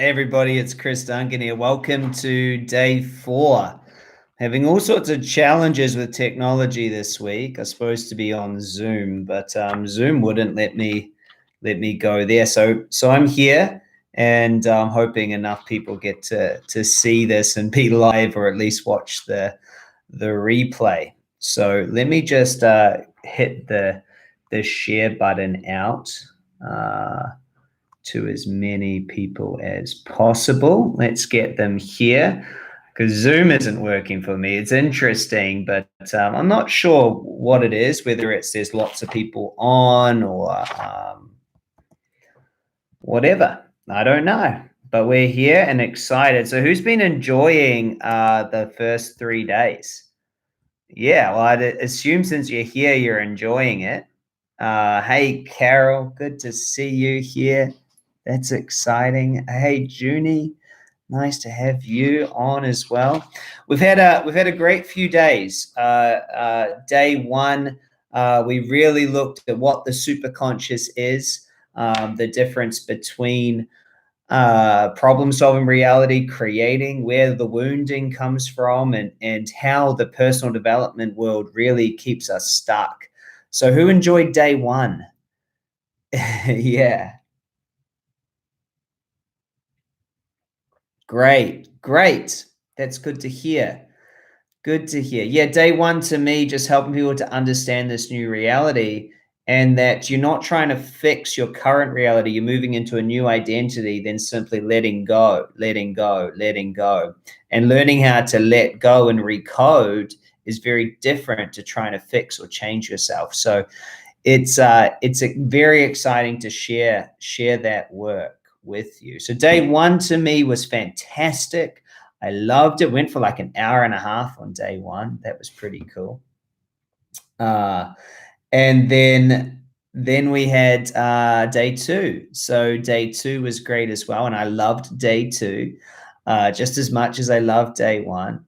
Hey everybody, it's Chris Duncan here. Welcome to day 4. Having all sorts of challenges with technology this week. I was supposed to be on Zoom, but Zoom wouldn't let me go there. So I'm here, and I'm hoping enough people get to see this and be live, or at least watch the replay. So let me just hit the share button out. To as many people as possible. Let's get them here, because Zoom isn't working for me. It's interesting, but I'm not sure what it is, whether it's there's lots of people on or whatever. I don't know, but we're here and excited. So who's been enjoying the first 3 days? Yeah, well, I'd assume since you're here, you're enjoying it. Hey, Carol, good to see you here. That's exciting. Hey, Junie, nice to have you on as well. We've had a great few days. Day 1, we really looked at what the superconscious is, the difference between problem-solving reality, creating, where the wounding comes from, and how the personal development world really keeps us stuck. So who enjoyed day 1? Yeah. Great. That's good to hear. Good to hear. Yeah, day 1 to me, just helping people to understand this new reality, and that you're not trying to fix your current reality. You're moving into a new identity, then simply letting go. And learning how to let go and recode is very different to trying to fix or change yourself. So it's very exciting to share that work with you. So day 1 to me was fantastic. I loved it. Went for like an hour and a half on day 1. That was pretty cool. And then we had day 2. So day 2 was great as well, and I loved day 2 just as much as I loved day 1.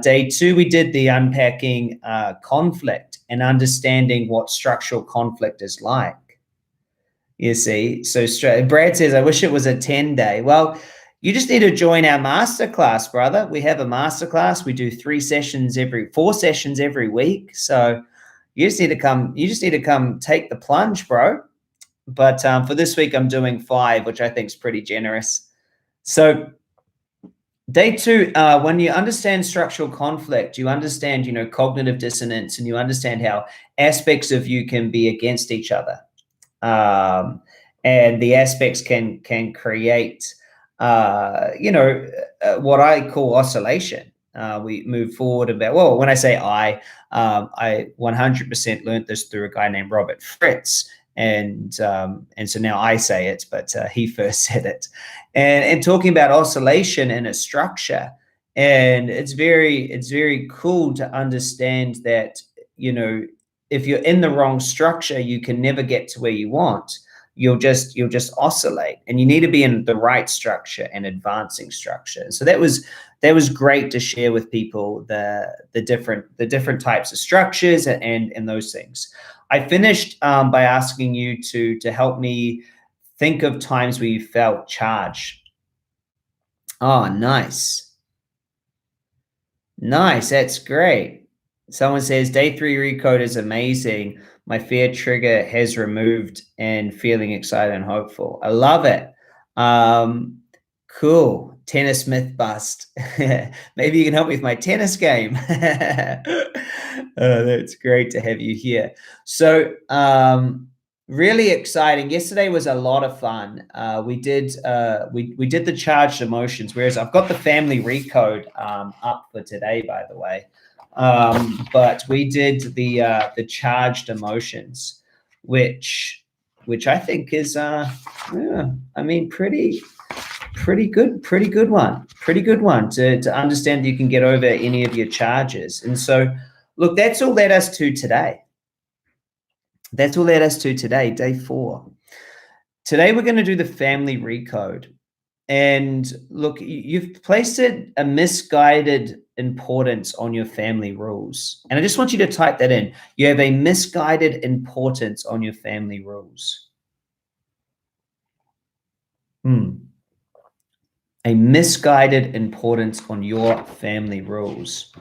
Day 2, we did the unpacking conflict and understanding what structural conflict is like. You see, so Brad says, I wish it was a 10-day. Well, you just need to join our masterclass, brother. We have a masterclass. We do 4 sessions every week. So you just need to come take the plunge, bro. But for this week, I'm doing 5, which I think is pretty generous. So day 2, when you understand structural conflict, you understand, cognitive dissonance, and you understand how aspects of you can be against each other. And the aspects can create, what I call oscillation. We move forward about, well, when I say I 100% learned this through a guy named Robert Fritz. And so now I say it, but he first said it, and talking about oscillation in a structure. And it's very cool to understand that, if you're in the wrong structure, you can never get to where you want. You'll just oscillate, and you need to be in the right structure and advancing structure. So that was great to share with people the different types of structures and those things. I finished by asking you to help me think of times where you felt charged. Oh, nice. That's great. Someone says, day 3 recode is amazing. My fear trigger has removed and feeling excited and hopeful. I love it. Cool. Tennis myth bust. Maybe you can help me with my tennis game. That's great to have you here. So really exciting. Yesterday was a lot of fun. We did the charged emotions, whereas I've got the family recode up for today, by the way. But we did the charged emotions, which I think is pretty good one to understand that you can get over any of your charges. And so look, that's all led us to today. Day 4. Today we're going to do the family recode. And look, you've placed a misguided importance on your family rules. And I just want you to type that in. You have a misguided importance on your family rules. a misguided importance on your family rules.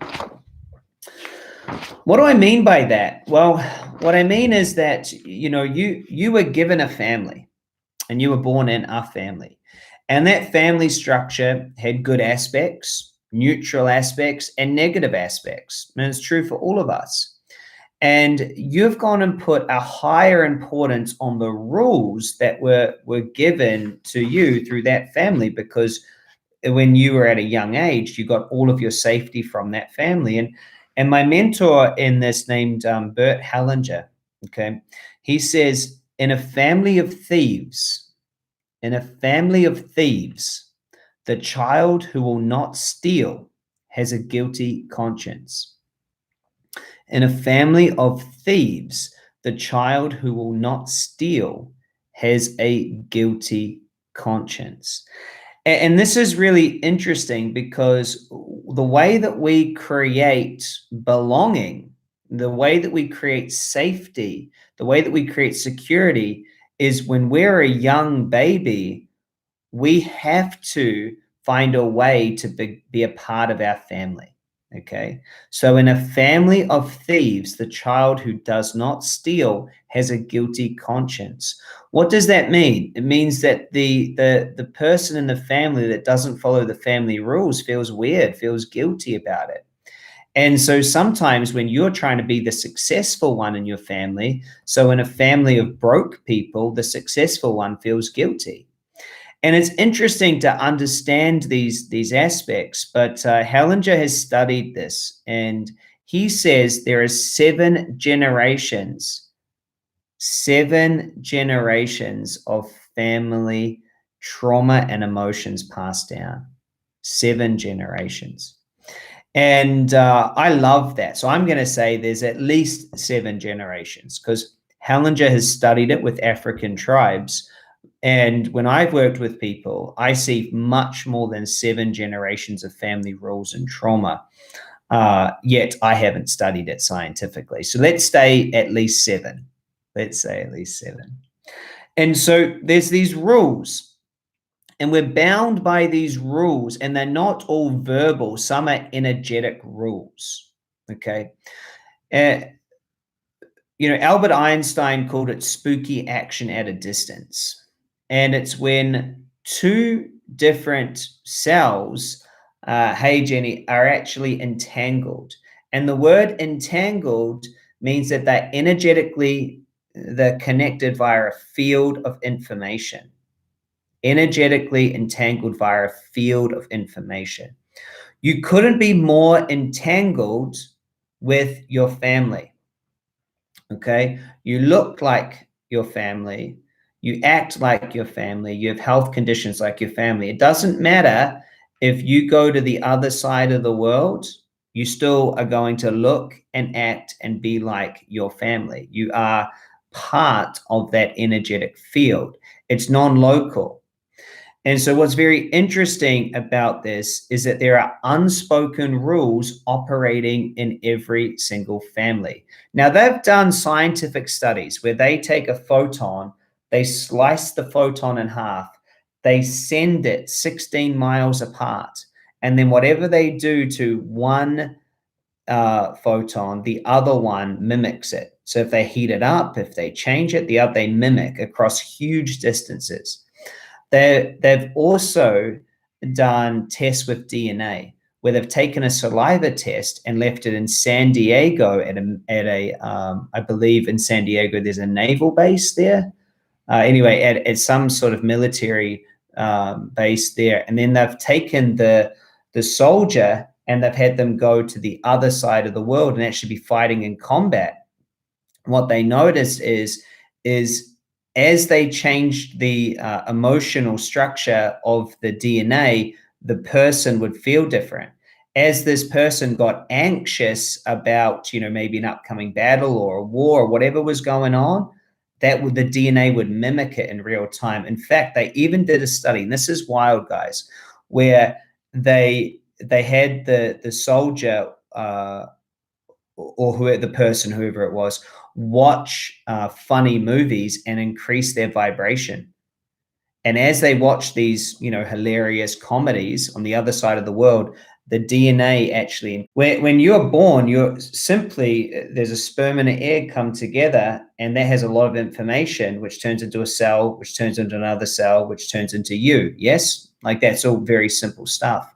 What do I mean by that? Well, what I mean is that, you were given a family and you were born in a family. And that family structure had good aspects, neutral aspects, and negative aspects. And it's true for all of us. And you've gone and put a higher importance on the rules that were given to you through that family, because when you were at a young age, you got all of your safety from that family. And my mentor in this, named Bert Hellinger, okay, he says, in a family of thieves, the child who will not steal has a guilty conscience. In a family of thieves, the child who will not steal has a guilty conscience. And this is really interesting, because the way that we create belonging, the way that we create safety, the way that we create security is when we're a young baby, we have to find a way to be a part of our family. Okay. So in a family of thieves, the child who does not steal has a guilty conscience. What does that mean? It means that the person in the family that doesn't follow the family rules feels weird, feels guilty about it. And so sometimes when you're trying to be the successful one in your family, so in a family of broke people, the successful one feels guilty. And it's interesting to understand these aspects, but Hellinger has studied this, and he says there are seven generations of family trauma and emotions passed down. 7 generations. And I love that. So I'm going to say there's at least 7 generations, because Hellinger has studied it with African tribes. And when I've worked with people, I see much more than 7 generations of family rules and trauma. Yet I haven't studied it scientifically. So let's say at least 7. And so there's these rules, and we're bound by these rules, and they're not all verbal. Some are energetic rules. Okay. Albert Einstein called it spooky action at a distance. And it's when two different cells, hey, Jenny, are actually entangled. And the word entangled means that they're connected via a field of information. Energetically entangled via a field of information. You couldn't be more entangled with your family. Okay, you look like your family, you act like your family, you have health conditions like your family. It doesn't matter if you go to the other side of the world, you still are going to look and act and be like your family. You are part of that energetic field. It's non-local. And so what's very interesting about this is that there are unspoken rules operating in every single family. Now, they've done scientific studies where they take a photon, they slice the photon in half, they send it 16 miles apart, and then whatever they do to one photon, the other one mimics it. So if they heat it up, if they change it, the other they mimic across huge distances. They've also done tests with DNA, where they've taken a saliva test and left it in San Diego I believe in San Diego, there's a naval base there. Anyway, at some sort of military base there. And then they've taken the soldier and they've had them go to the other side of the world and actually be fighting in combat. What they noticed is as they changed the emotional structure of the DNA, the person would feel different. As this person got anxious about, maybe an upcoming battle or a war or whatever was going on, the DNA would mimic it in real time. In fact, they even did a study, and this is wild, guys, where they had the soldier or whoever it was, watch funny movies and increase their vibration. And as they watch these, hilarious comedies on the other side of the world, the DNA actually, when you're born, there's a sperm and an egg come together, and that has a lot of information, which turns into a cell, which turns into another cell, which turns into you. Yes? Like, that's all very simple stuff.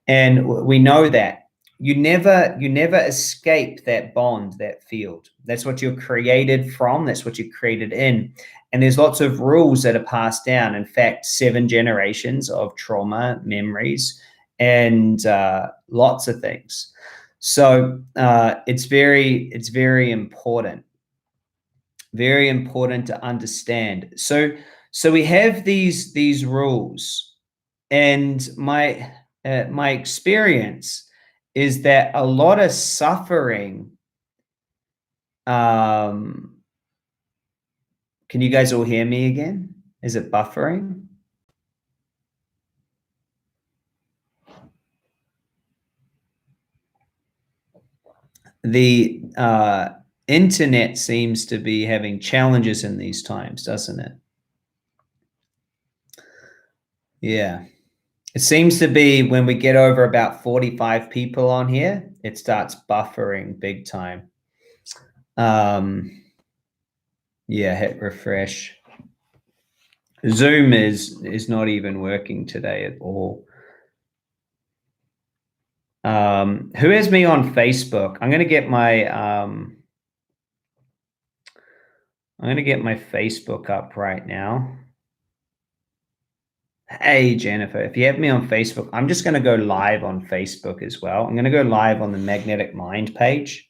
And we know that you never escape that bond, that field. That's what you're created from. That's what you're created in. And there's lots of rules that are passed down. In fact, 7 generations of trauma, memories, and lots of things. So it's very important, very important to understand. So we have these rules, and my experience is that a lot of suffering. Can you guys all hear me again? Is it buffering? The internet seems to be having challenges in these times, doesn't it? Yeah. It seems to be when we get over about 45 people on here, it starts buffering big time. Yeah, hit refresh. Zoom is not even working today at all. Who has me on Facebook? I'm gonna get my Facebook up right now. Hey, Jennifer, if you have me on Facebook, I'm just going to go live on Facebook as well. I'm going to go live on the Magnetic Mind page.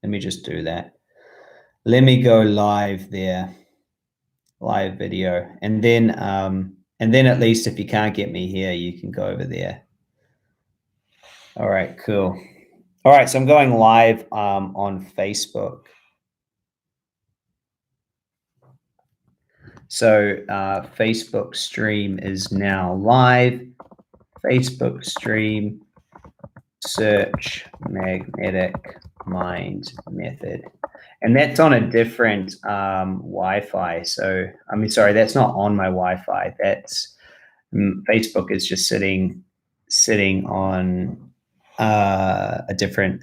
Let me just do that. Let me go live there, live video. And then at least if you can't get me here, you can go over there. All right, cool. All right, so I'm going live on Facebook. So Facebook stream is now live. Facebook stream, search Magnetic Mind Method. And that's on a different Wi-Fi. So, I mean, sorry, that's not on my Wi-Fi. That's Facebook is just sitting on a different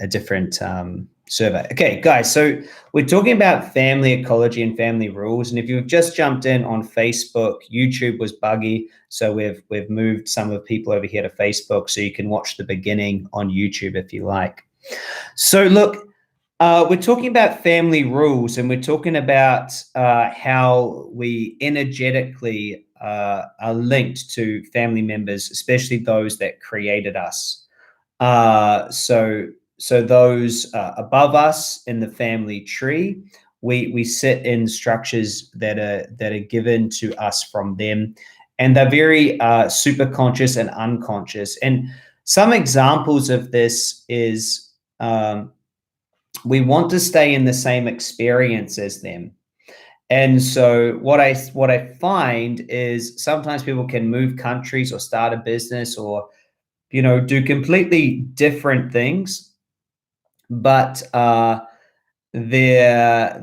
server. Okay, guys, so we're talking about family ecology and family rules. And if you've just jumped in on Facebook, YouTube was buggy, so we've moved some of the people over here to Facebook, so you can watch the beginning on YouTube if you like. So look, we're talking about family rules, and we're talking about how we energetically are linked to family members, especially those that created us. So those above us in the family tree, we sit in structures that are given to us from them, and they're very superconscious and unconscious. And some examples of this is we want to stay in the same experience as them. And so what I find is sometimes people can move countries or start a business or do completely different things, but their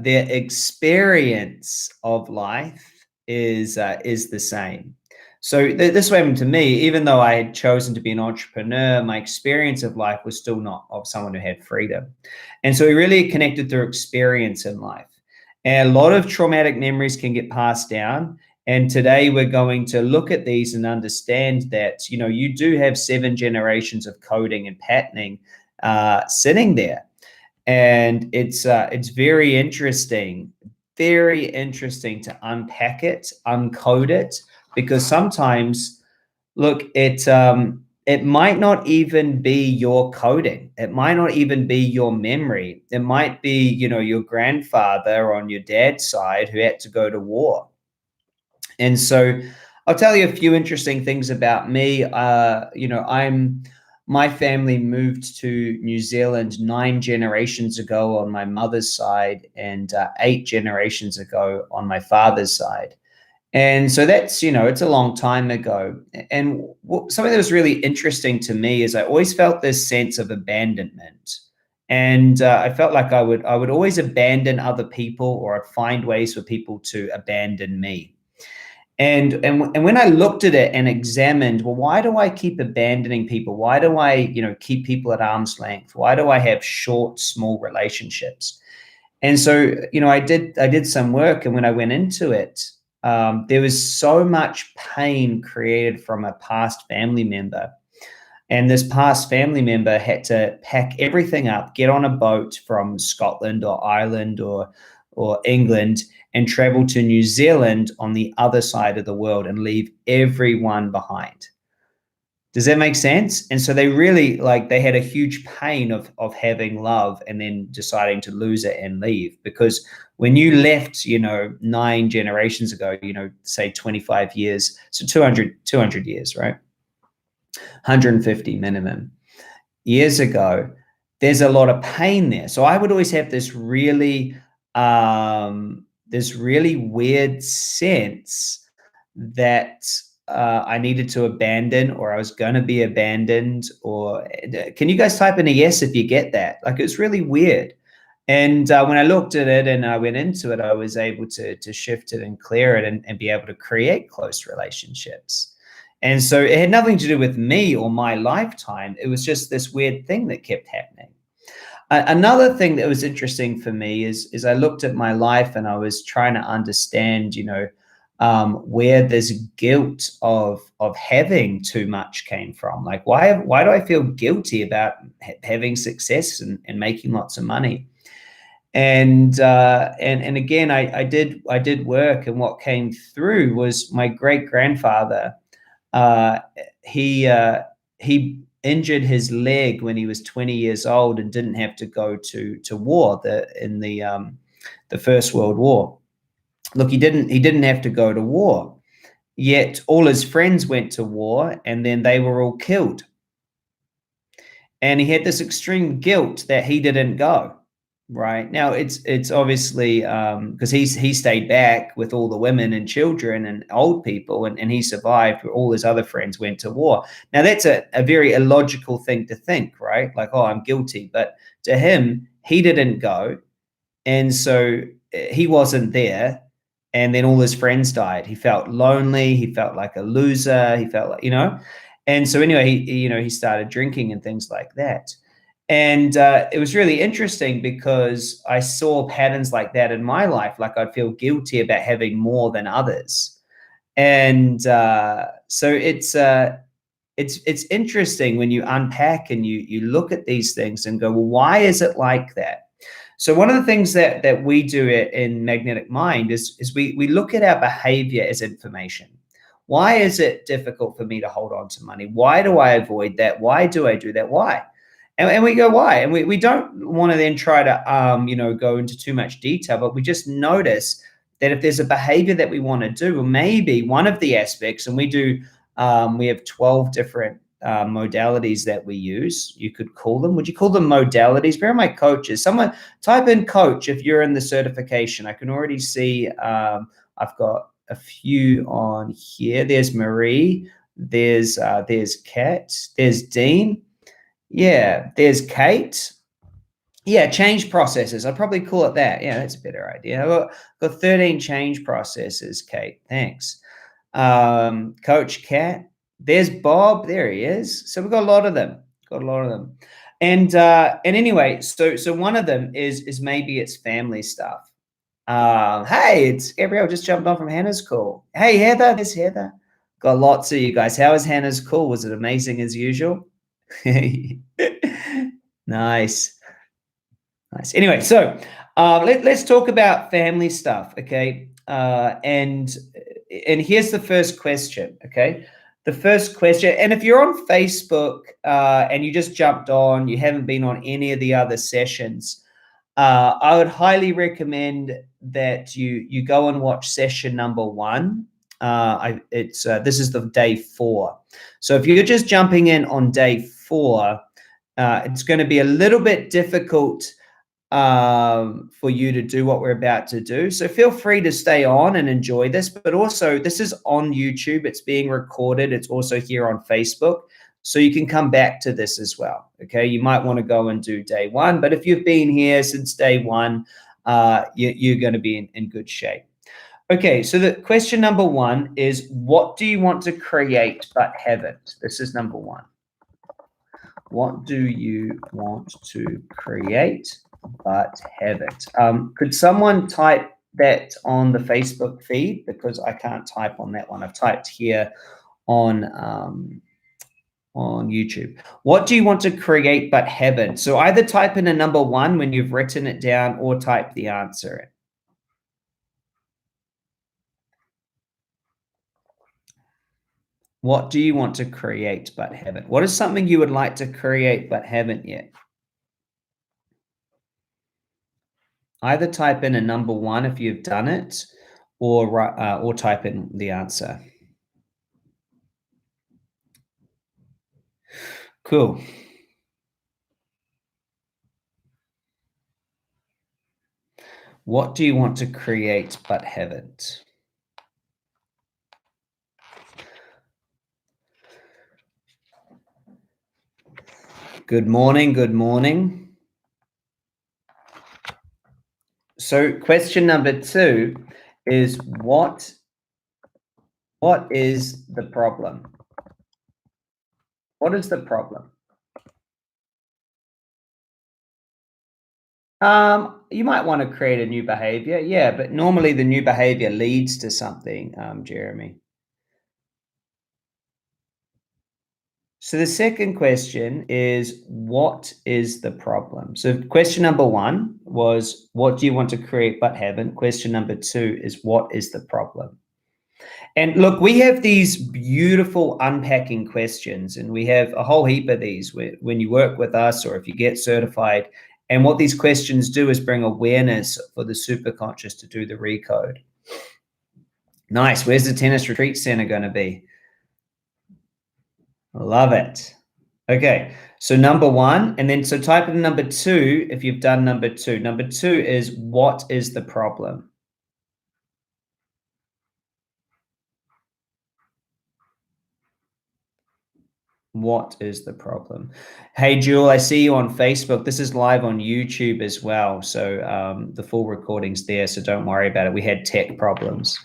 experience of life is the same. So this happened to me. Even though I had chosen to be an entrepreneur, my experience of life was still not of someone who had freedom. And so we really connected through experience in life. And a lot of traumatic memories can get passed down. And today we're going to look at these and understand that, you do have 7 generations of coding and patterning sitting there. And it's very interesting to unpack it, uncode it, because sometimes, look, it might not even be your coding. It might not even be your memory. It might be, your grandfather on your dad's side who had to go to war. And so I'll tell you a few interesting things about me. My family moved to New Zealand 9 generations ago on my mother's side, and 8 generations ago on my father's side. And so that's, it's a long time ago. And something that was really interesting to me is I always felt this sense of abandonment. And I felt like I would always abandon other people, or I'd find ways for people to abandon me. And when I looked at it and examined, well, why do I keep abandoning people? Why do I, keep people at arm's length? Why do I have short, small relationships? And so, I did some work, and when I went into it, there was so much pain created from a past family member. And this past family member had to pack everything up, get on a boat from Scotland or Ireland or England, and travel to New Zealand on the other side of the world and leave everyone behind. Does that make sense? And so they really, they had a huge pain of having love and then deciding to lose it and leave. Because when you left, 9 generations ago, say 25 years, so 200 years, right? 150 minimum years ago, there's a lot of pain there. So I would always have this really weird sense that I needed to abandon, or I was going to be abandoned. Or can you guys type in a yes if you get that? It's really weird. And when I looked at it and I went into it, I was able to shift it and clear it and be able to create close relationships. And so it had nothing to do with me or my lifetime. It was just this weird thing that kept happening. Another thing that was interesting for me is I looked at my life and I was trying to understand, where this guilt of having too much came from. Why do I feel guilty about having success and making lots of money? And again, I did work, and what came through was my great grandfather. He injured his leg when he was 20 years old and didn't have to go to war in the First World War. Look, he didn't have to go to war, yet all his friends went to war and then they were all killed. And he had this extreme guilt that he didn't go. Right now, it's obviously because he stayed back with all the women and children and old people, and he survived. All his other friends went to war. Now that's a very illogical thing to think, right? Oh, I'm guilty, but to him, he didn't go, and so he wasn't there. And then all his friends died. He felt lonely. He felt like a loser. He felt like, and so anyway, he started drinking and things like that. And it was really interesting because I saw patterns like that in my life. I'd feel guilty about having more than others. And so it's interesting when you unpack and you look at these things and go, well, why is it like that? So one of the things that we do in Magnetic Mind is we look at our behavior as information. Why is it difficult for me to hold on to money? Why do I avoid that? Why do I do that? Why? And we go, why? And we don't want to then try to, go into too much detail, but we just notice that if there's a behavior that we want to do, or maybe one of the aspects, and we have 12 different modalities that we use. You could call them, would you call them modalities? Where are my coaches? Someone type in coach if you're in the certification. I can already see I've got a few on here. There's Marie, there's Kat, there's Dean. Yeah, there's Kate. Yeah, change processes. I'd probably call it that. Yeah, that's a better idea. I've got 13 change processes, Kate. Thanks. Coach Kat. There's Bob. There he is. So we've got a lot of them. And anyway, so one of them is maybe it's family stuff. Hey, it's Gabrielle just jumped on from Hannah's call. Hey, Heather. There's Heather. Got lots of you guys. How was Hannah's call? Was it amazing as usual? Nice. Anyway, so let's talk about family stuff, okay? And here's the first question, okay? The first question, and if you're on Facebook and you just jumped on, you haven't been on any of the other sessions, I would highly recommend that you go and watch session number 1. This is the day 4. So if you're just jumping in on day 4, it's going to be a little bit difficult for you to do what we're about to do. So feel free to stay on and enjoy this, but also this is on YouTube. It's being recorded. It's also here on Facebook. So you can come back to this as well. Okay. You might want to go and do day 1, but if you've been here since day 1, you're going to be in good shape. Okay, so the question number one is, what do you want to create but haven't? This is number one. What do you want to create but haven't? Could someone type that on the Facebook feed? Because I can't type on that one. I've typed here on YouTube. What do you want to create but haven't? So either type in a number one when you've written it down, or type the answer in. What do you want to create but haven't? What is something you would like to create but haven't yet? Either type in a number one if you've done it, or type in the answer. Cool. What do you want to create but haven't? Good morning. Good morning. So question number two is, what is the problem? What is the problem? You might want to create a new behavior. Yeah, but normally the new behavior leads to something, Jeremy. So the second question is, what is the problem? So question number one was, what do you want to create but haven't? Question number two is, what is the problem? And look, we have these beautiful unpacking questions, and we have a whole heap of these when you work with us or if you get certified. And what these questions do is bring awareness for the superconscious to do the recode. Nice. Where's the tennis retreat center going to be? Love it. Okay. So number one, and then so type in number two if you've done number two. Number two is, what is the problem? What is the problem? Hey, Jewel, I see you on Facebook. This is live on YouTube as well. So the full recording's there. So don't worry about it. We had tech problems.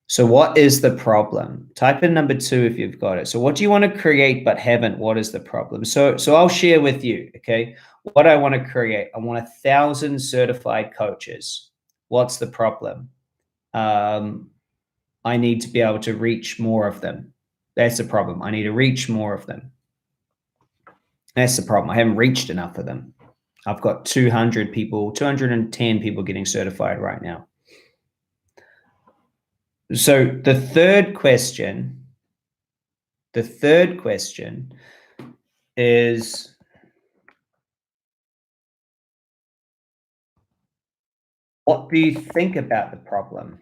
So what is the problem? Type in number two if you've got it. So what do you want to create but haven't? What is the problem? So I'll share with you, okay, what I want to create. I want 1,000 certified coaches. What's the problem? I need to be able to reach more of them. That's the problem. I need to reach more of them. That's the problem. I haven't reached enough of them. I've got 200 people, 210 people getting certified right now. So the third question is, what do you think about the problem?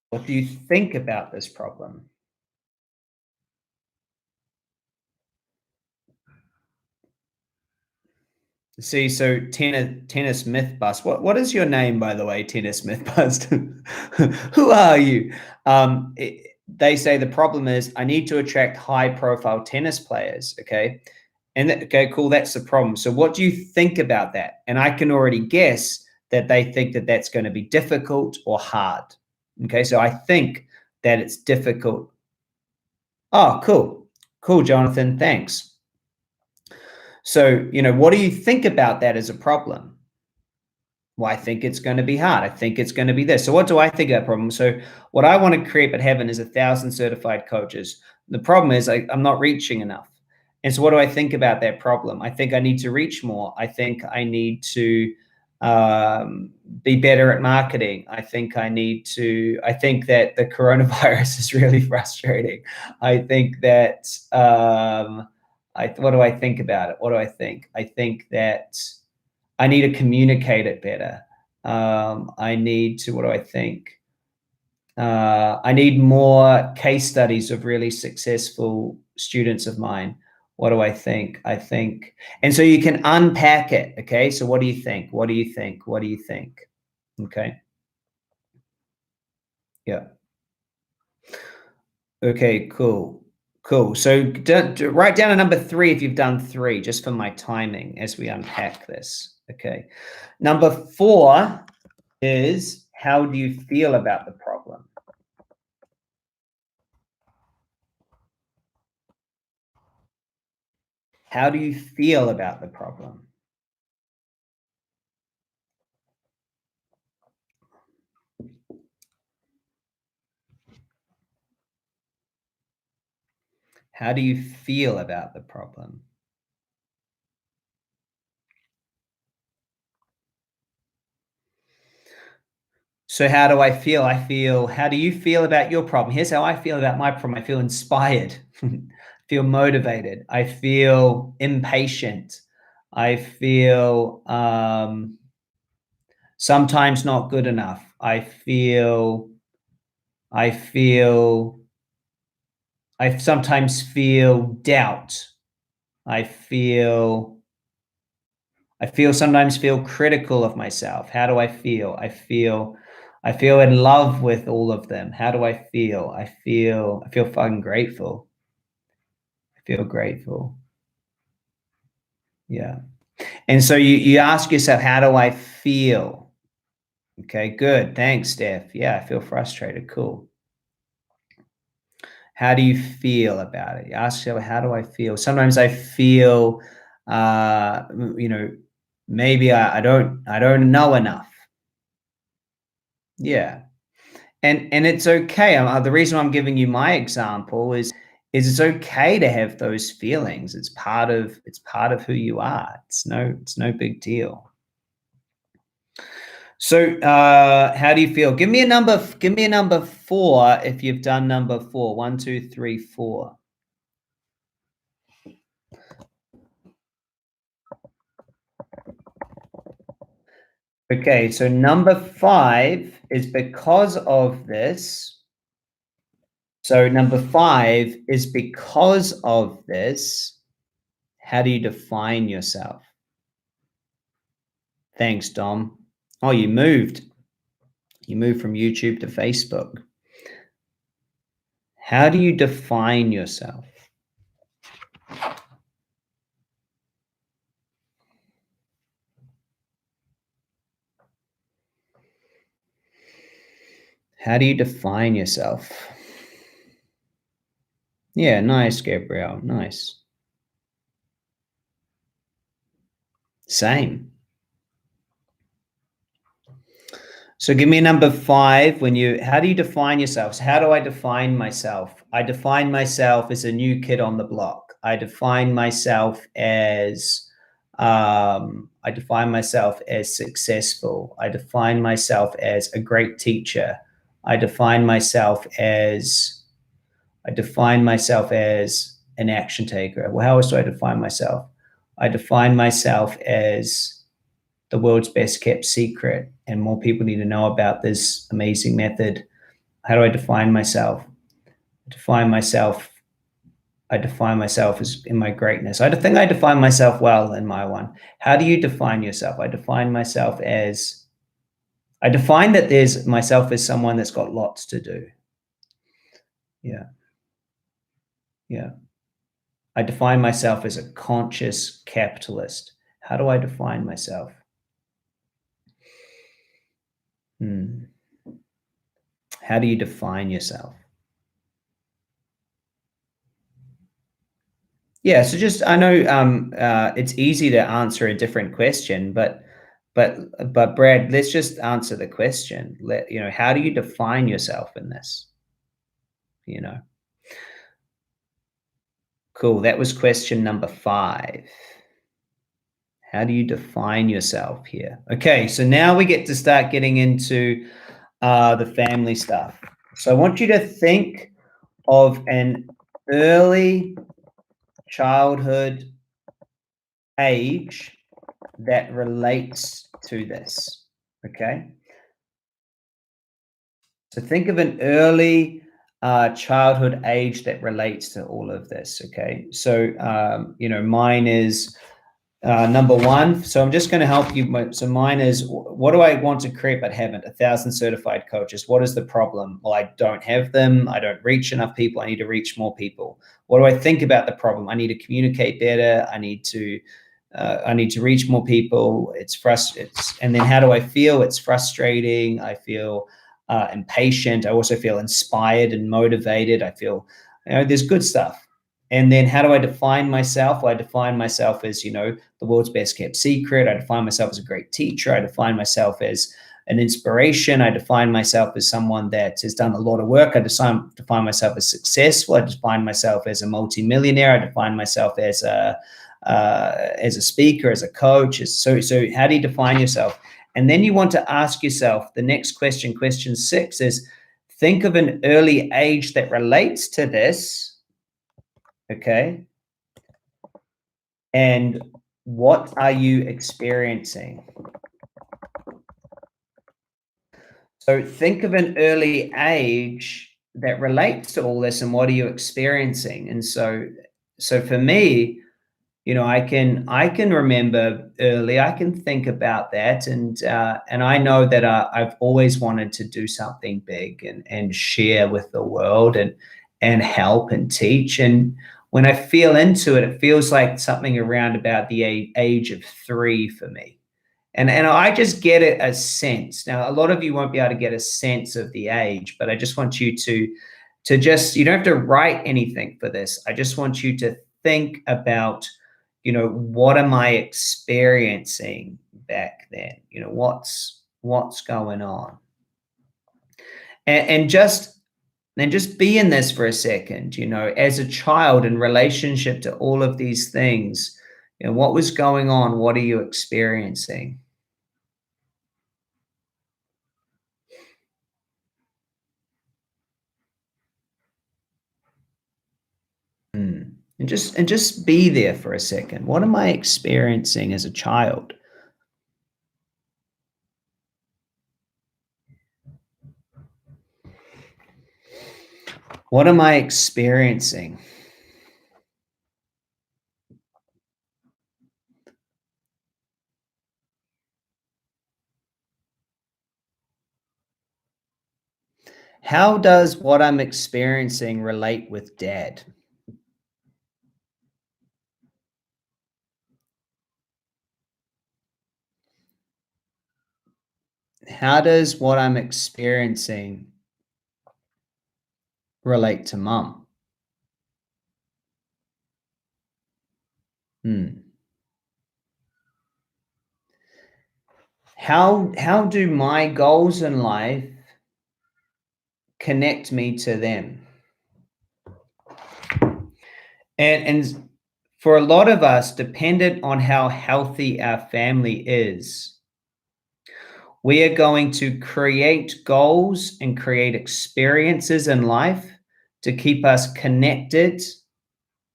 What do you think about this problem? See, so tennis myth bust. What is your name, by the way, tennis myth bust? Who are you? They say the problem is, I need to attract high profile tennis players. Okay. And okay, cool. That's the problem. So what do you think about that? And I can already guess that they think that that's going to be difficult or hard. Okay. So I think that it's difficult. Oh, cool. Cool, Jonathan. Thanks. So, what do you think about that as a problem? Well, I think it's going to be hard. I think it's going to be this. So what do I think about problem? So what I want to create but haven't is 1,000 certified coaches. The problem is I'm not reaching enough. And so what do I think about that problem? I think I need to reach more. I think I need to be better at marketing. I think that the coronavirus is really frustrating. I think that, what do I think about it? What do I think? I think that I need to communicate it better. I need to, what do I think? I need more case studies of really successful students of mine. What do I think? And so you can unpack it. Okay. So what do you think? What do you think? What do you think? Okay. Yeah. Okay, cool. Cool. So write down a number 3 if you've done 3, just for my timing as we unpack this. Okay. Number 4 is, how do you feel about the problem? How do you feel about the problem? How do you feel about the problem? So how do I feel? How do you feel about your problem? Here's how I feel about my problem. I feel inspired, feel motivated. I feel impatient. I feel sometimes not good enough. I feel, I sometimes feel doubt. I feel, sometimes feel critical of myself. How do I feel? I feel in love with all of them. How do I feel? I feel fucking grateful. I feel grateful. Yeah. And so you ask yourself, how do I feel? Okay, good. Thanks, Steph. Yeah, I feel frustrated. Cool. How do you feel about it? You ask yourself, how do I feel? Sometimes I feel, you know, maybe I don't know enough. Yeah. And it's okay. The reason I'm giving you my example is it's okay to have those feelings. It's part of who you are. It's no big deal. So how do you feel? Give me a number. Give me a number 4 if you've done number 4. 1, 2, 3, 4. Okay, so number 5 is because of this. So number 5 is because of this. How do you define yourself? Thanks, Dom. Oh, you moved. You moved from YouTube to Facebook. How do you define yourself? How do you define yourself? Yeah, nice, Gabrielle. Nice. Same. So give me a number 5 how do you define yourself? So how do I define myself? I define myself as a new kid on the block. I define myself as successful. I define myself as a great teacher. I define myself as an action taker. Well, how else do I define myself? I define myself as the world's best kept secret, and more people need to know about this amazing method. How do I define myself? I define myself as in my greatness. I think I define myself well in my one. How do you define yourself? I define that there's myself as someone that's got lots to do. Yeah. Yeah. I define myself as a conscious capitalist. How do I define myself? How do you define yourself? Yeah, so just I know it's easy to answer a different question, but Brad, let's just answer the question. How do you define yourself in this? You know, cool. That was question number 5. How do you define yourself here? Okay, so now we get to start getting into the family stuff. So I want you to think of an early childhood age that relates to this. Okay. So think of an early childhood age that relates to all of this. Okay. So, mine is Number one, so I'm just going to help you. So mine is, what do I want to create but haven't? 1,000 certified coaches. What is the problem? Well, I don't have them. I don't reach enough people. I need to reach more people. What do I think about the problem? I need to communicate better. I need to reach more people. It's frustrating. And then how do I feel? It's frustrating. I feel impatient. I also feel inspired and motivated. I feel, there's good stuff. And then how do I define myself? Well, I define myself as, the world's best kept secret. I define myself as a great teacher. I define myself as an inspiration. I define myself as someone that has done a lot of work. I define myself as successful. I define myself as a multimillionaire. I define myself as a speaker, as a coach. So how do you define yourself? And then you want to ask yourself the next question, question 6 is, think of an early age that relates to this. Okay. And what are you experiencing? So think of an early age that relates to all this, and what are you experiencing? And so for me, I can remember early. I can think about that, and I know that I've always wanted to do something big and share with the world and help and teach. And when I feel into it, it feels like something around about the age of 3 for me. And I just get it a sense. Now, a lot of you won't be able to get a sense of the age, but I just want you to just, you don't have to write anything for this. I just want you to think about, what am I experiencing back then? What's going on? And just be in this for a second, as a child in relationship to all of these things, what was going on? What are you experiencing? And just be there for a second. What am I experiencing as a child? What am I experiencing? How does what I'm experiencing relate with Dad? How does what I'm experiencing relate to Mum? How do my goals in life connect me to them? And for a lot of us, dependent on how healthy our family is, we are going to create goals and create experiences in life to keep us connected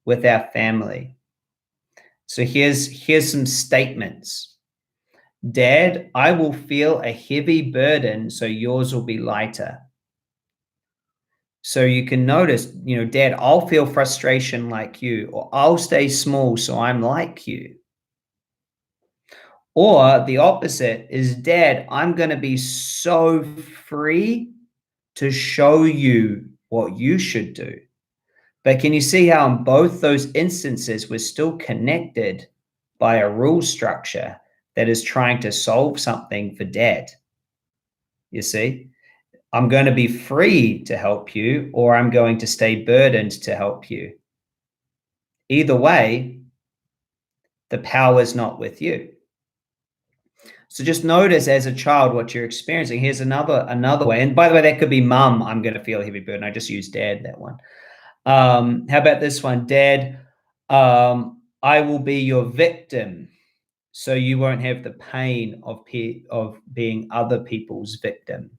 with our family. So here's some statements. Dad, I will feel a heavy burden, so yours will be lighter. So you can notice, Dad, I'll feel frustration like you, or I'll stay small, so I'm like you. Or the opposite is, Dad, I'm going to be so free to show you what you should do. But can you see how in both those instances, we're still connected by a rule structure that is trying to solve something for Dad? You see, I'm going to be free to help you, or I'm going to stay burdened to help you. Either way, the power is not with you. So just notice as a child what you're experiencing. Here's another way. And by the way, that could be Mum, I'm going to feel a heavy burden. I just used Dad, that one. How about this one? Dad, I will be your victim, so you won't have the pain of being other people's victim.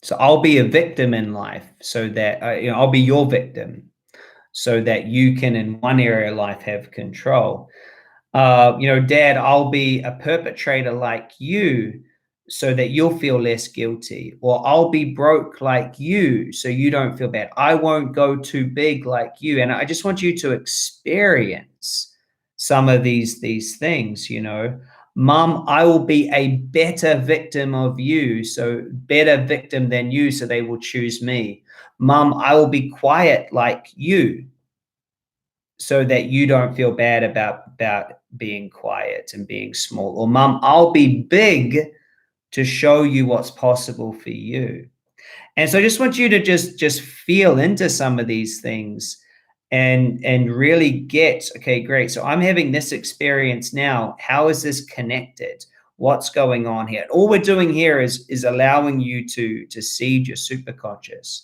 So I'll be a victim in life, so that I'll be your victim, so that you can, in one area of life, have control. Dad, I'll be a perpetrator like you, so that you'll feel less guilty. Or I'll be broke like you, so you don't feel bad. I won't go too big like you. And I just want you to experience some of these things, you know. Mom, I will be a better victim of you, so better victim than you, so they will choose me. Mom, I will be quiet like you, so that you don't feel bad about being quiet and being small. Or mom, I'll be big to show you what's possible for you. And so I just want you to just feel into some of these things and really get, okay, great. So I'm having this experience now. How is this connected? What's going on here? All we're doing here is allowing you to seed your superconscious.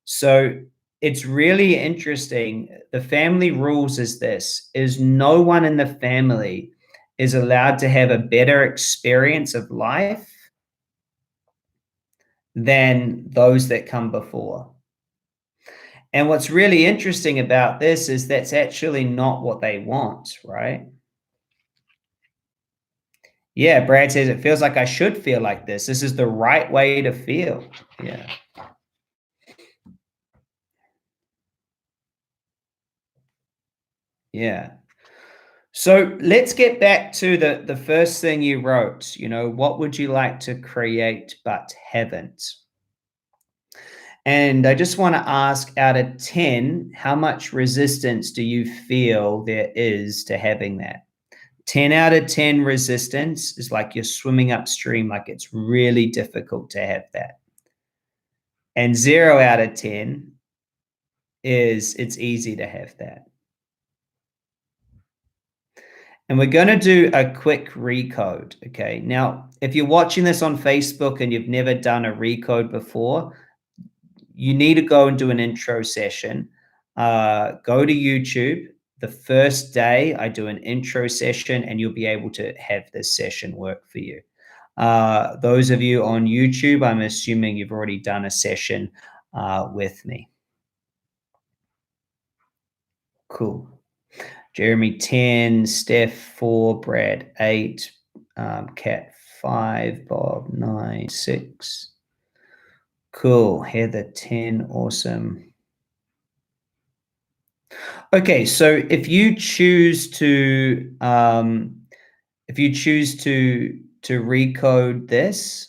So it's really interesting. The family rules is this, is no one in the family is allowed to have a better experience of life than those that come before. And what's really interesting about this is that's actually not what they want, right? Yeah, Brad says it feels like I should feel like this. This is the right way to feel. Yeah. Yeah. So let's get back to the first thing you wrote. You know, what would you like to create but haven't? And I just want to ask, out of 10, how much resistance do you feel there is to having that? 10 out of 10 resistance is like you're swimming upstream, like it's really difficult to have that. And 0 out of 10 is it's easy to have that. And we're going to do a quick recode. Okay. Now, if you're watching this on Facebook and you've never done a recode before, you need to go and do an intro session. Go to YouTube. The first day, I do an intro session, and you'll be able to have this session work for you. Those of you on YouTube, I'm assuming you've already done a session with me. Cool. Jeremy 10, Steph 4, Brad 8, Kat 5, Bob 9, 6. Cool. Heather 10, awesome. Okay, so if you choose to recode this,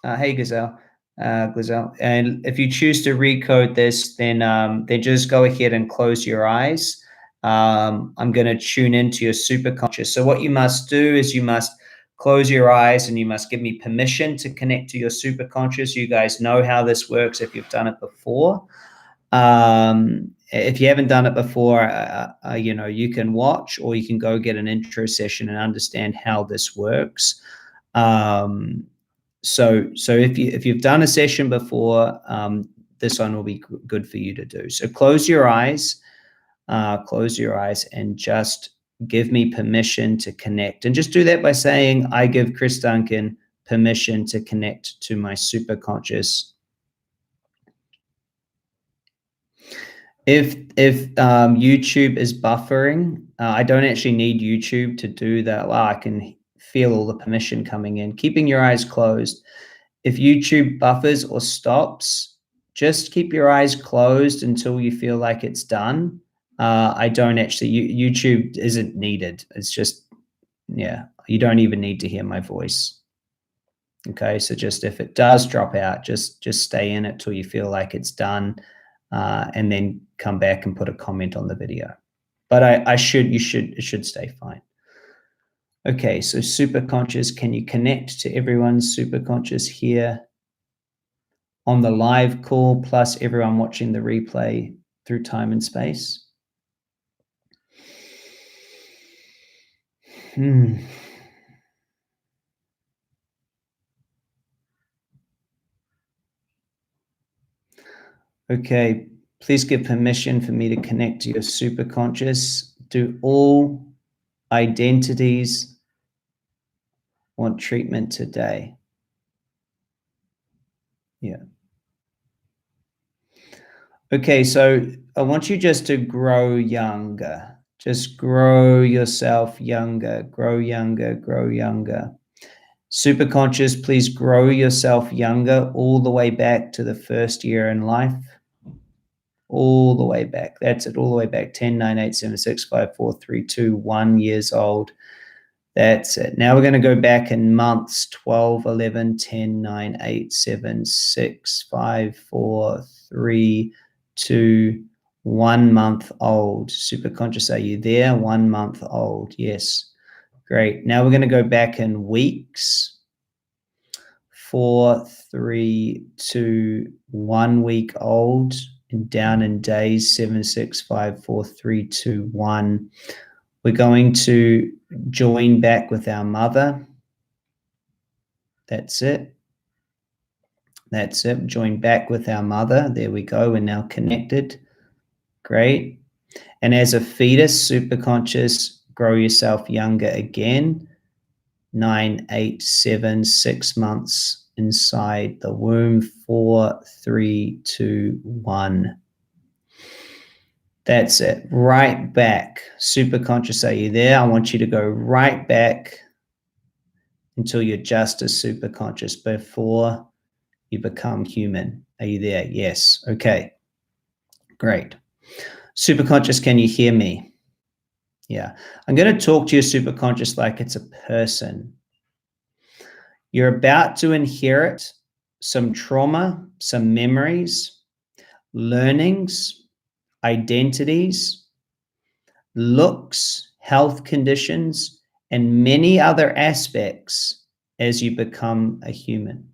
hey Gazelle, and if you choose to recode this, then just go ahead and close your eyes. I'm going to tune into your superconscious. So what you must do is you must close your eyes and you must give me permission to connect to your superconscious. You guys know how this works if you've done it before. If you haven't done it before, you know, you can watch or you can go get an intro session and understand how this works. So if you've done a session before, this one will be good for you to do. So close your eyes and just give me permission to connect. And just do that by saying, I give Chris Duncan permission to connect to my superconscious. If YouTube is buffering, I don't actually need YouTube to do that. Well, I can feel all the permission coming in. Keeping your eyes closed. If YouTube buffers or stops, just keep your eyes closed until you feel like it's done. I don't actually, YouTube isn't needed. It's just, yeah, you don't even need to hear my voice. Okay, so just if it does drop out, just stay in it till you feel like it's done, and then come back and put a comment on the video. But it should stay fine. Okay, so superconscious, can you connect to everyone's superconscious here on the live call, plus everyone watching the replay through time and space? Okay, please give permission for me to connect to your superconscious. Do all identities want treatment today? Yeah. Okay, so I want you just to grow younger. Just grow yourself younger, grow younger, grow younger. Superconscious, please grow yourself younger all the way back to the first year in life, all the way back. That's it, all the way back. 10, 9, 8, 7, 6, 5, 4, 3, 2, 1 years old. That's it. Now we're going to go back in months: 12, 11, 10, 9, 8, 7, 6, 5, 4, 3, 2, 1 month old. Superconscious, are you there? 1 month old. Yes. Great. Now we're going to go back in weeks: 4, 3, 2, 1 week old, and down in days: 7, 6, 5, 4, 3, 2, 1. We're going to join back with our mother. That's it. That's it. Join back with our mother. There we go. We're now connected. Great. And as a fetus, superconscious, grow yourself younger again. 9, 8, 7, 6 months inside the womb. 4, 3, 2, 1. That's it. Right back. Superconscious, are you there? I want you to go right back until you're just as superconscious before you become human. Are you there? Yes. Okay. Great. Superconscious, can you hear me? Yeah. I'm going to talk to your superconscious like it's a person. You're about to inherit some trauma, some memories, learnings, identities, looks, health conditions, and many other aspects as you become a human.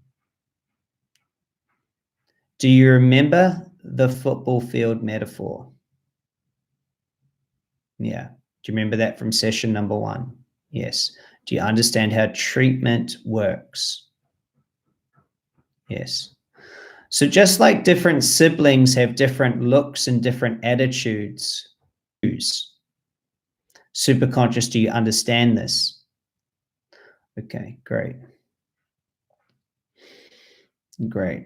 Do you remember the football field metaphor? Yeah. Do you remember that from session number 1? Yes. Do you understand how treatment works? Yes. So just like different siblings have different looks and different attitudes, superconscious, do you understand this? Okay, great. Great.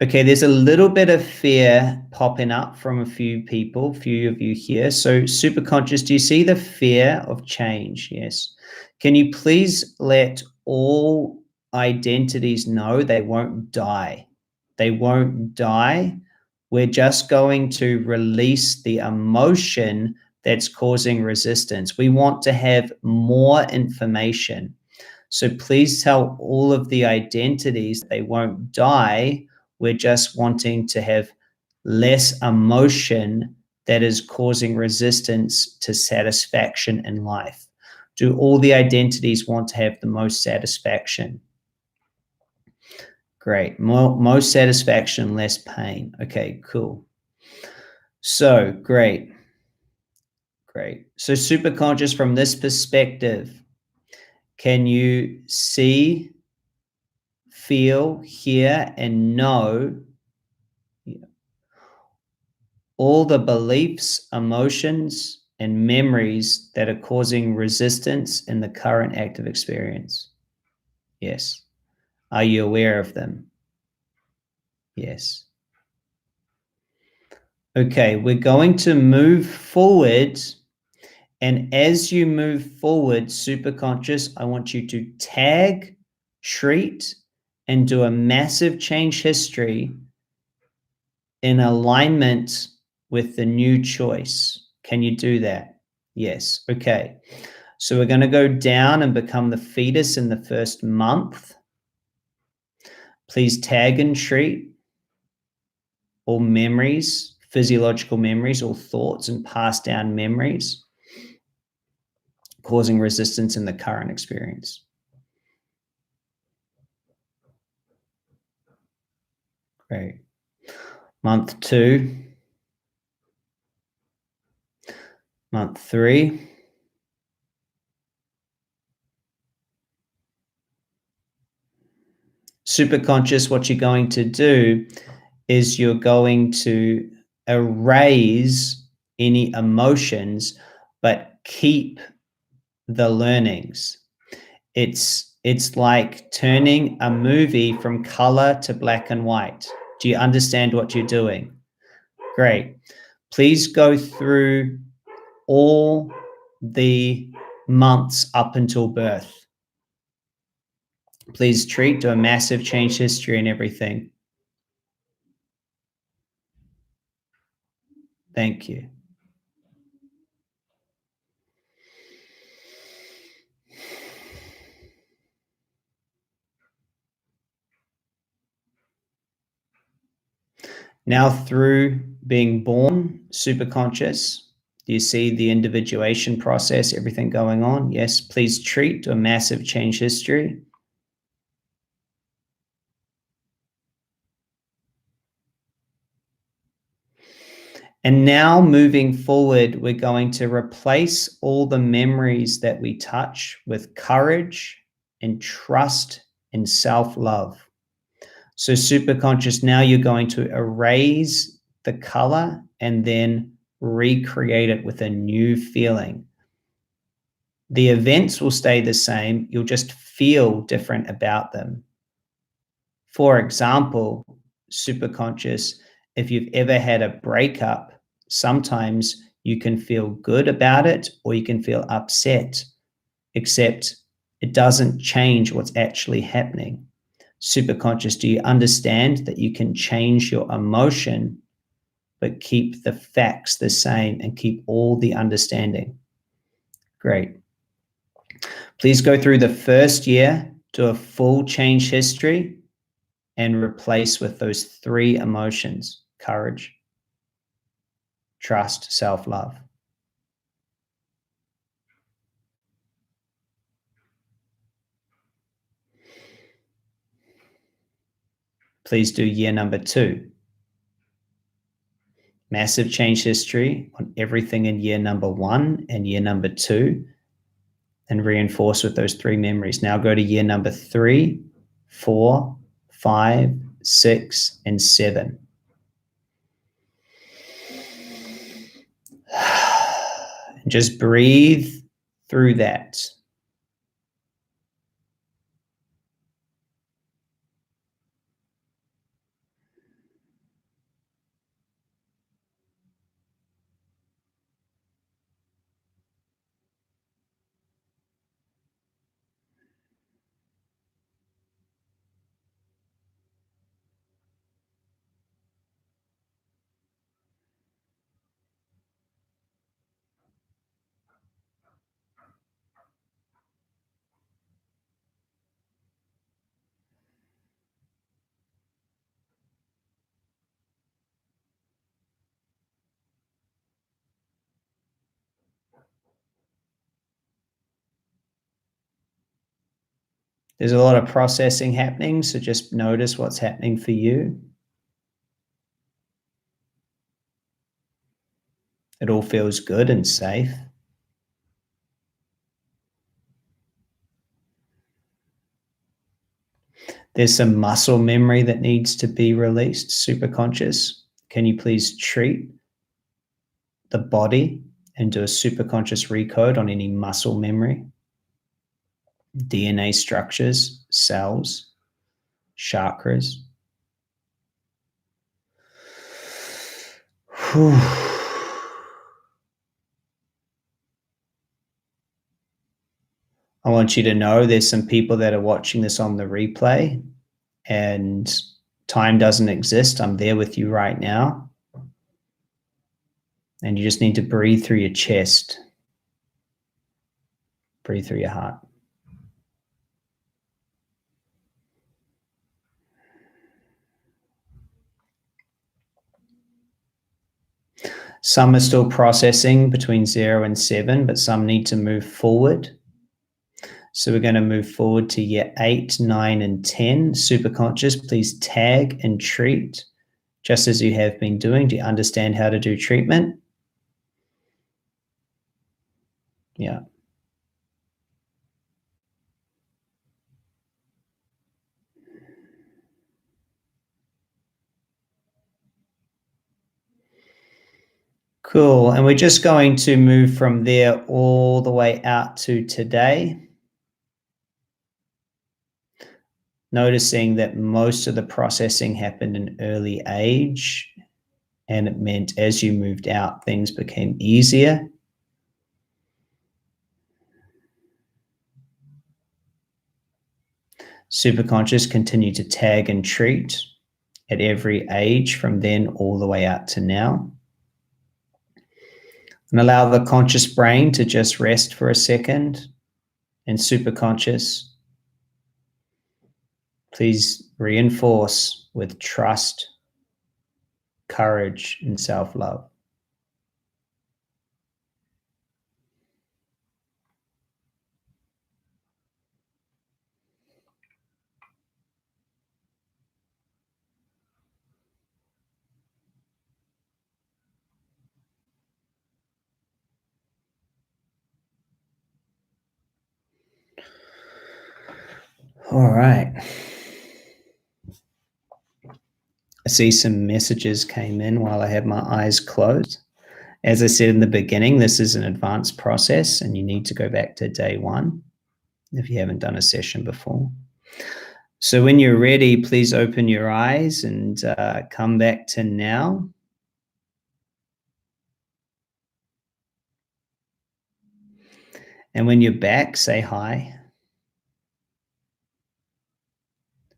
Okay, there's a little bit of fear popping up from a few people, few of you here. So superconscious, do you see the fear of change? Yes. Can you please let all identities know they won't die? They won't die. We're just going to release the emotion that's causing resistance. We want to have more information. So please tell all of the identities they won't die. We're just wanting to have less emotion that is causing resistance to satisfaction in life. Do all the identities want to have the most satisfaction? Great. Most satisfaction, less pain. Okay, cool. So great. Great. So superconscious, from this perspective, can you see, feel, hear, and know all the beliefs, emotions, and memories that are causing resistance in the current active experience? Yes. Are you aware of them? Yes. Okay, we're going to move forward. And as you move forward, superconscious, I want you to tag, treat, and do a massive change history in alignment with the new choice. Can you do that? Yes. Okay. So we're going to go down and become the fetus in the first month. Please tag and treat all memories, physiological memories, all thoughts and passed down memories causing resistance in the current experience. Great. Month 2, month 3, superconscious, what you're going to do is you're going to erase any emotions, but keep the learnings. It's like turning a movie from color to black and white. Do you understand what you're doing? Great. Please go through all the months up until birth. Please treat, do a massive change history and everything. Thank you. Now through being born, superconscious, do you see the individuation process, everything going on? Yes, please treat, do a massive change history. And now moving forward, we're going to replace all the memories that we touch with courage and trust and self-love. So superconscious, now you're going to erase the color and then recreate it with a new feeling. The events will stay the same. You'll just feel different about them. For example, superconscious, if you've ever had a breakup, sometimes you can feel good about it or you can feel upset, except it doesn't change what's actually happening. Superconscious, do you understand that you can change your emotion, but keep the facts the same and keep all the understanding? Great. Please go through the first year, do a full change history, and replace with those 3 emotions: courage, trust, self-love. Please do year number 2. Massive change history on everything in year number 1 and year number 2, and reinforce with those 3 memories. Now go to year number 3, 4, 5, 6, and 7. And just breathe through that. There's a lot of processing happening, so just notice what's happening for you. It all feels good and safe. There's some muscle memory that needs to be released, superconscious. Can you please treat the body and do a superconscious recode on any muscle memory, DNA structures, cells, chakras? Whew. I want you to know there's some people that are watching this on the replay, and time doesn't exist. I'm there with you right now. And you just need to breathe through your chest. Breathe through your heart. Some are still processing between 0 and 7, but some need to move forward. So we're going to move forward to year 8, 9, and 10. Superconscious, please tag and treat just as you have been doing. Do you understand how to do treatment? Yeah. Cool. And we're just going to move from there all the way out to today. Noticing that most of the processing happened in early age, and it meant as you moved out, things became easier. Superconscious continue to tag and treat at every age from then all the way out to now. And allow the conscious brain to just rest for a second. And superconscious, please reinforce with trust, courage, and self-love. All right. I see some messages came in while I had my eyes closed. As I said in the beginning, this is an advanced process and you need to go back to day one if you haven't done a session before. So when you're ready, please open your eyes and come back to now. And when you're back, say hi.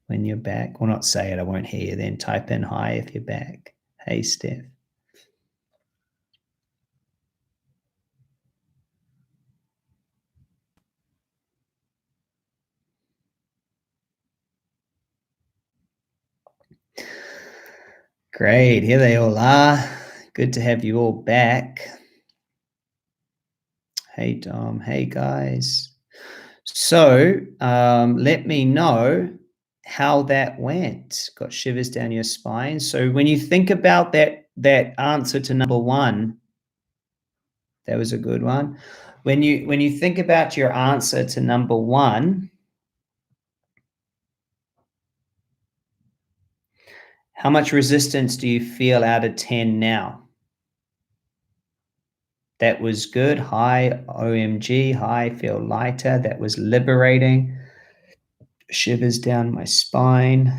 When you're back, well, not say it, I won't hear you then. Type in hi if you're back. Hey, Steph. Great, here they all are. Good to have you all back. Hey, Dom. Hey, guys. So let me know how that went. Got shivers down your spine. So when you think about that answer to number one, that was a good one. When you think about your answer to number one, how much resistance do you feel out of 10 now? That was good. Hi, OMG. Hi, feel lighter. That was liberating. Shivers down my spine.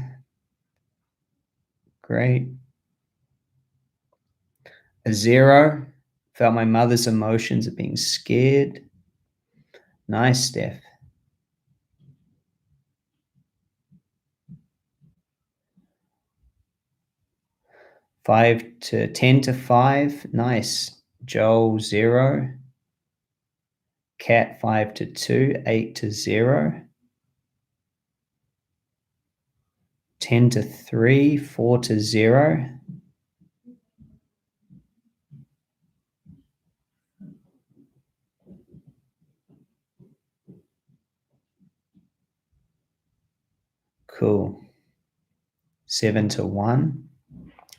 Great. A 0. Felt my mother's emotions of being scared. Nice, Steph. 10 to 5. Nice. Joel, 0. Cat, 5 to 2. 8 to 0. 10 to 3. 4 to 0. Cool. 7 to 1.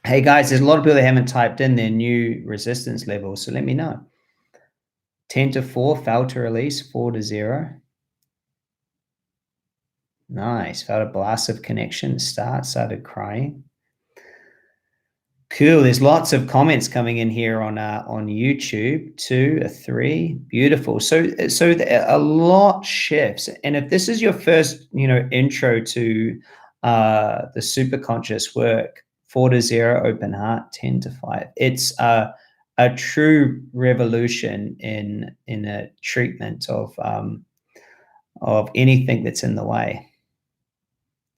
Hey guys, there's a lot of people that haven't typed in their new resistance levels, so let me know. 10 to 4, felt to release. 4 to 0. Nice. Felt a blast of connection. Started crying. Cool. There's lots of comments coming in here on YouTube. 2, a 3. Beautiful. So a lot shifts. And if this is your first, intro to the superconscious work, 4 to 0, open heart. 10 to 5. It's a true revolution in a treatment of anything that's in the way.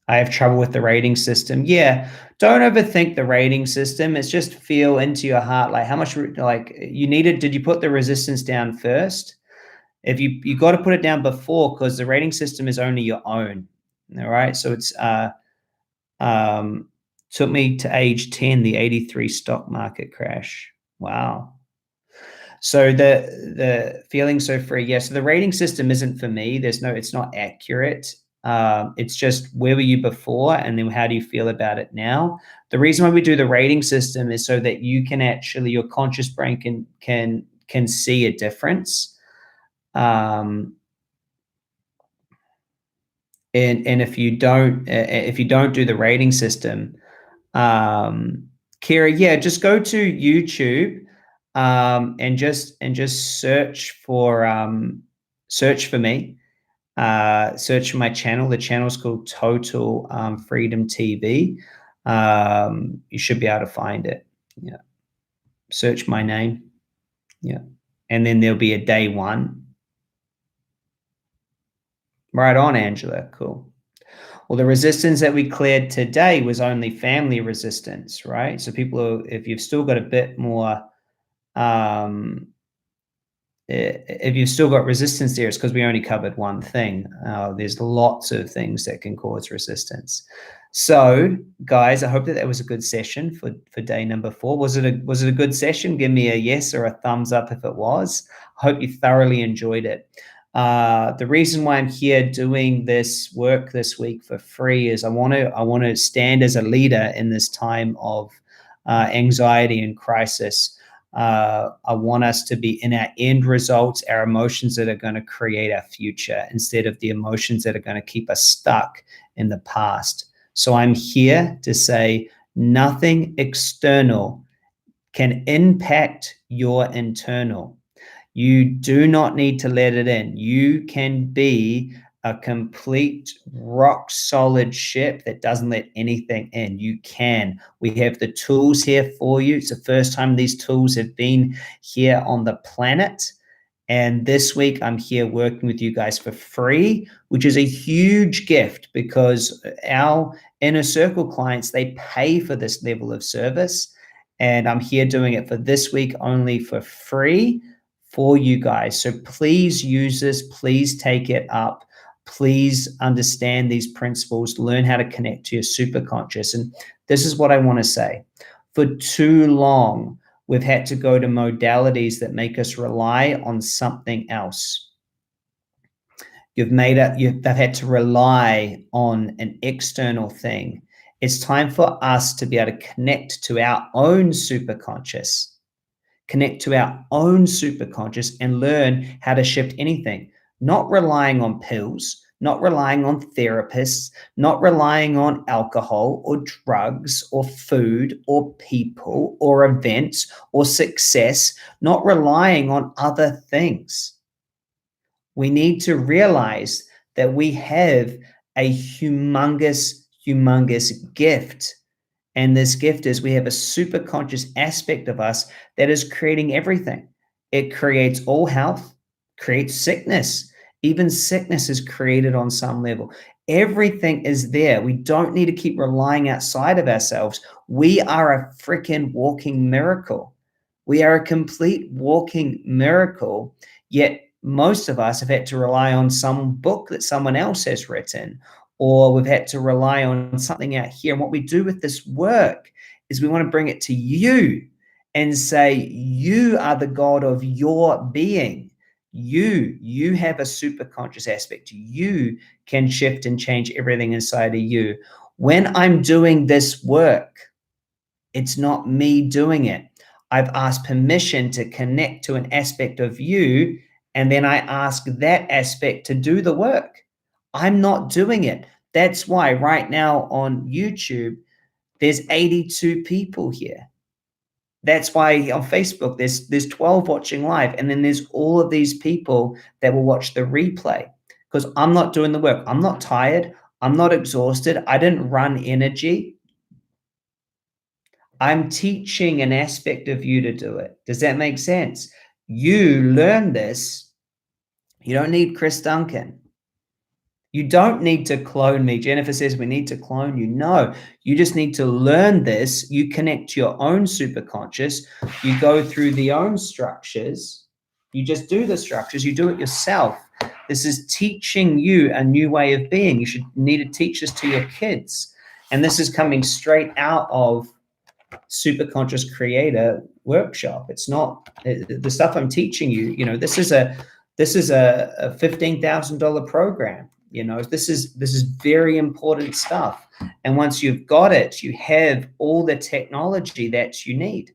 I have trouble with the rating system. Yeah, don't overthink the rating system. It's just feel into your heart, like how much, like you needed. Did you put the resistance down first? If you got to put it down before, because the rating system is only your own. All right, so it's took me to age 10, the 83 stock market crash. Wow. So the feeling so free. Yeah. So the rating system isn't for me. It's not accurate. It's just where were you before, and then how do you feel about it now? The reason why we do the rating system is so that you can actually, your conscious brain can see a difference. And if you don't do the rating system, Kira, yeah, just go to YouTube and just search for me. Search for my channel. The channel's called Total Freedom TV. You should be able to find it. Yeah. Search my name. Yeah. And then there'll be a day one. Right on, Angela. Cool. Well, the resistance that we cleared today was only family resistance, right? So people, if you've still got a bit more, um, if you've still got resistance there, it's because we only covered one thing. There's lots of things that can cause resistance. So, guys, I hope that was a good session for day number 4. Was it a good session? Give me a yes or a thumbs up if it was. I hope you thoroughly enjoyed it. The reason why I'm here doing this work this week for free is I want to stand as a leader in this time of anxiety and crisis. I want us to be in our end results, our emotions that are going to create our future instead of the emotions that are going to keep us stuck in the past. So I'm here to say nothing external can impact your internal. You do not need to let it in. You can be a complete rock solid ship that doesn't let anything in. You can. We have the tools here for you. It's the first time these tools have been here on the planet. And this week, I'm here working with you guys for free, which is a huge gift because our inner circle clients, they pay for this level of service. And I'm here doing it for this week only for free for you guys. So please use this. Please take it up. Please understand these principles. Learn how to connect to your superconscious. And this is what I want to say. For too long, we've had to go to modalities that make us rely on something else. They've had to rely on an external thing. It's time for us to be able to connect to our own superconscious, and learn how to shift anything, not relying on pills, not relying on therapists, not relying on alcohol or drugs or food or people or events or success, not relying on other things. We need to realize that we have a humongous gift. And this gift is we have a super conscious aspect of us that is creating everything. It creates all health, creates sickness. Even sickness is created on some level. Everything is there. We don't need to keep relying outside of ourselves. We are a freaking walking miracle. We are a complete walking miracle, yet most of us have had to rely on some book that someone else has written, or we've had to rely on something out here. And what we do with this work is we want to bring it to you and say, you are the God of your being. You have a super conscious aspect. You can shift and change everything inside of you. When I'm doing this work, it's not me doing it. I've asked permission to connect to an aspect of you, and then I ask that aspect to do the work. I'm not doing it. That's why right now on YouTube, there's 82 people here. That's why on Facebook, there's 12 watching live, and then there's all of these people that will watch the replay because I'm not doing the work. I'm not tired. I'm not exhausted. I didn't run energy. I'm teaching an aspect of you to do it. Does that make sense? You learn this. You don't need Chris Duncan. You don't need to clone me. Jennifer says we need to clone you. No, you just need to learn this. You connect to your own superconscious. You go through the own structures. You just do the structures. You do it yourself. This is teaching you a new way of being. You should need to teach this to your kids. And this is coming straight out of Superconscious Creator workshop. It's not the stuff I'm teaching you. You know, this is a $15,000 program. You know, this is very important stuff. And once you've got it, you have all the technology that you need.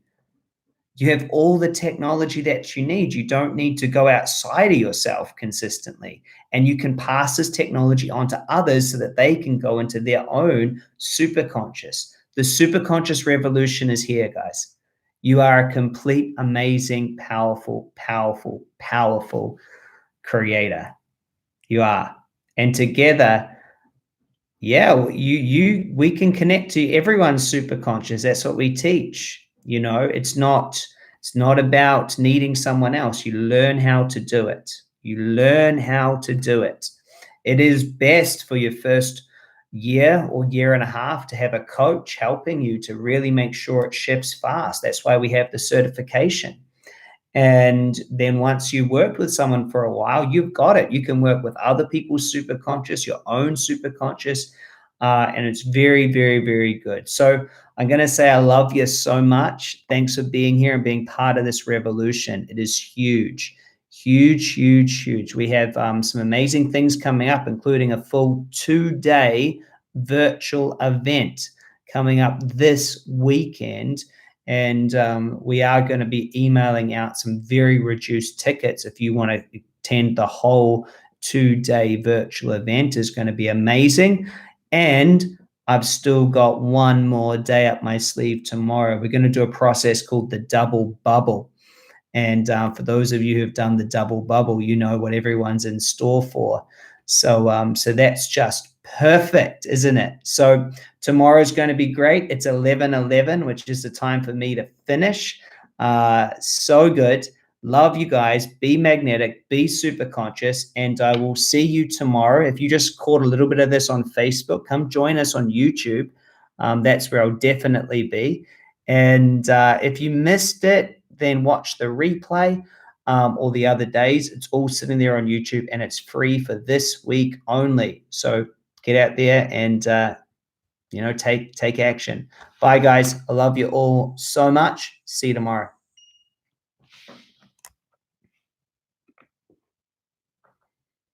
You have all the technology that you need. You don't need to go outside of yourself consistently. And you can pass this technology on to others so that they can go into their own superconscious. The superconscious revolution is here, guys. You are a complete, amazing, powerful creator. You are. And together, yeah, we can connect to everyone's superconscious. That's what we teach. You know, it's not about needing someone else. You learn how to do it. You learn how to do it. It is best for your first year or year and a half to have a coach helping you to really make sure it shifts fast. That's why we have the certification. And then once you worked with someone for a while, you've got it. You can work with other people's superconscious, your own superconscious, and it's very, very, very good. So I'm going to say I love you so much. Thanks for being here and being part of this revolution. It is huge, huge, huge, huge. We have some amazing things coming up, including a full 2-day virtual event coming up this weekend. And we are going to be emailing out some very reduced tickets if you want to attend the whole 2-day virtual event. Is going to be amazing. And I've still got one more day up my sleeve tomorrow. We're going to do a process called the double bubble. And for those of you who've done the double bubble, you know what everyone's in store for. So that's just perfect, isn't it? So tomorrow's going to be great. It's 11:11, which is the time for me to finish. So good. Love you guys. Be magnetic. Be super conscious. And I will see you tomorrow. If you just caught a little bit of this on Facebook, come join us on YouTube. That's where I'll definitely be. And if you missed it, then watch the replay or the other days. It's all sitting there on YouTube, and it's free for this week only. So get out there and take action. Bye, guys. I love you all so much. See you tomorrow.